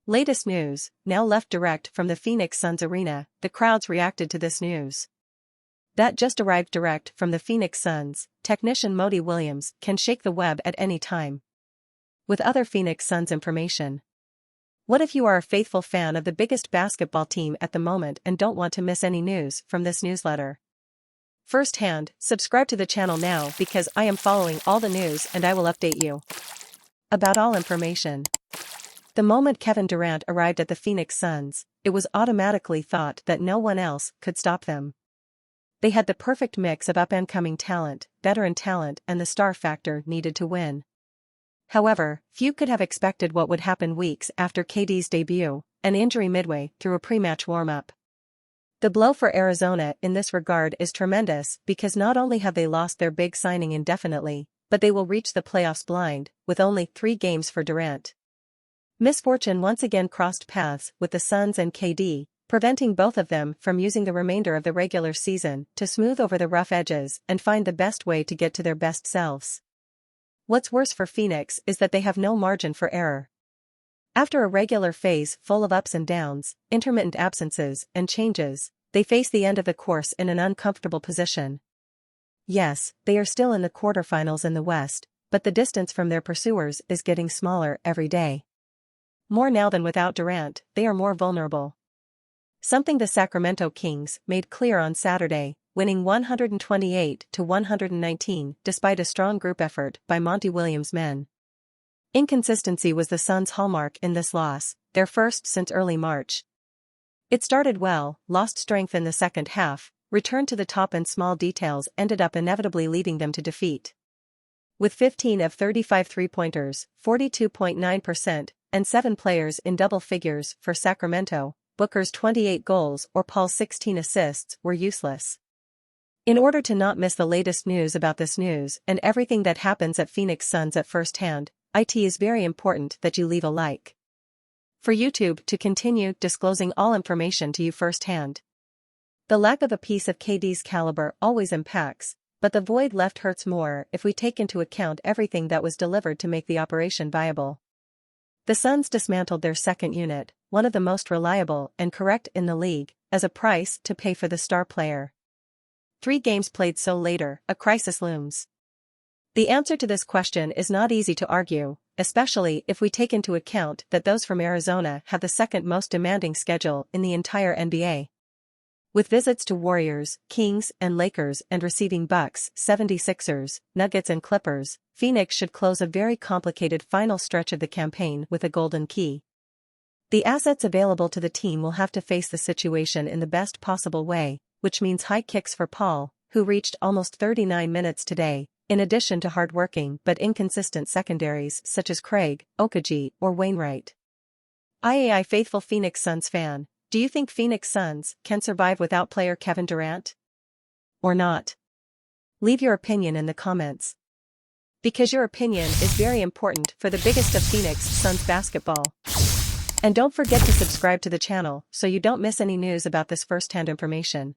Latest news, now left direct from the Phoenix Suns arena, the crowds reacted to this news. That just arrived direct from the Phoenix Suns, technician Modi Williams can shake the web at any time. With other Phoenix Suns information. What if you are a faithful fan of the biggest basketball team at the moment and don't want to miss any news from this newsletter? Firsthand, subscribe to the channel now because I am following all the news and I will update you about all information. The moment Kevin Durant arrived at the Phoenix Suns, it was automatically thought that no one else could stop them. They had the perfect mix of up-and-coming talent, veteran talent and the star factor needed to win. However, few could have expected what would happen weeks after KD's debut, an injury midway through a pre-match warm-up. The blow for Arizona in this regard is tremendous because not only have they lost their big signing indefinitely, but they will reach the playoffs blind, with only 3 games for Durant. Misfortune once again crossed paths with the Suns and KD, preventing both of them from using the remainder of the regular season to smooth over the rough edges and find the best way to get to their best selves. What's worse for Phoenix is that they have no margin for error. After a regular phase full of ups and downs, intermittent absences, and changes, they face the end of the course in an uncomfortable position. Yes, they are still in the quarterfinals in the West, but the distance from their pursuers is getting smaller every day. More now than without Durant, they are more vulnerable. Something the Sacramento Kings made clear on Saturday, winning 128-119 despite a strong group effort by Monty Williams' men. Inconsistency was the Suns' hallmark in this loss, their first since early March. It started well, lost strength in the second half, returned to the top and small details ended up inevitably leading them to defeat. With 15 of 35 three-pointers, 42.9%, and 7 players in double figures for Sacramento, Booker's 28 goals or Paul's 16 assists were useless. In order to not miss the latest news about this news and everything that happens at Phoenix Suns at first hand, it is very important that you leave a like. For YouTube to continue disclosing all information to you firsthand. The lack of a piece of KD's caliber always impacts, but the void left hurts more if we take into account everything that was delivered to make the operation viable. The Suns dismantled their second unit, one of the most reliable and correct in the league, as a price to pay for the star player. 3 games played so later, a crisis looms. The answer to this question is not easy to argue, especially if we take into account that those from Arizona have the second most demanding schedule in the entire NBA. With visits to Warriors, Kings, and Lakers and receiving Bucks, 76ers, Nuggets and Clippers, Phoenix should close a very complicated final stretch of the campaign with a golden key. The assets available to the team will have to face the situation in the best possible way, which means high kicks for Paul, who reached almost 39 minutes today, in addition to hard-working but inconsistent secondaries such as Craig, Okaji, or Wainwright. IAI faithful Phoenix Suns fan, do you think Phoenix Suns can survive without player Kevin Durant? Or not? Leave your opinion in the comments. Because your opinion is very important for the biggest of Phoenix Suns basketball. And don't forget to subscribe to the channel so you don't miss any news about this first-hand information.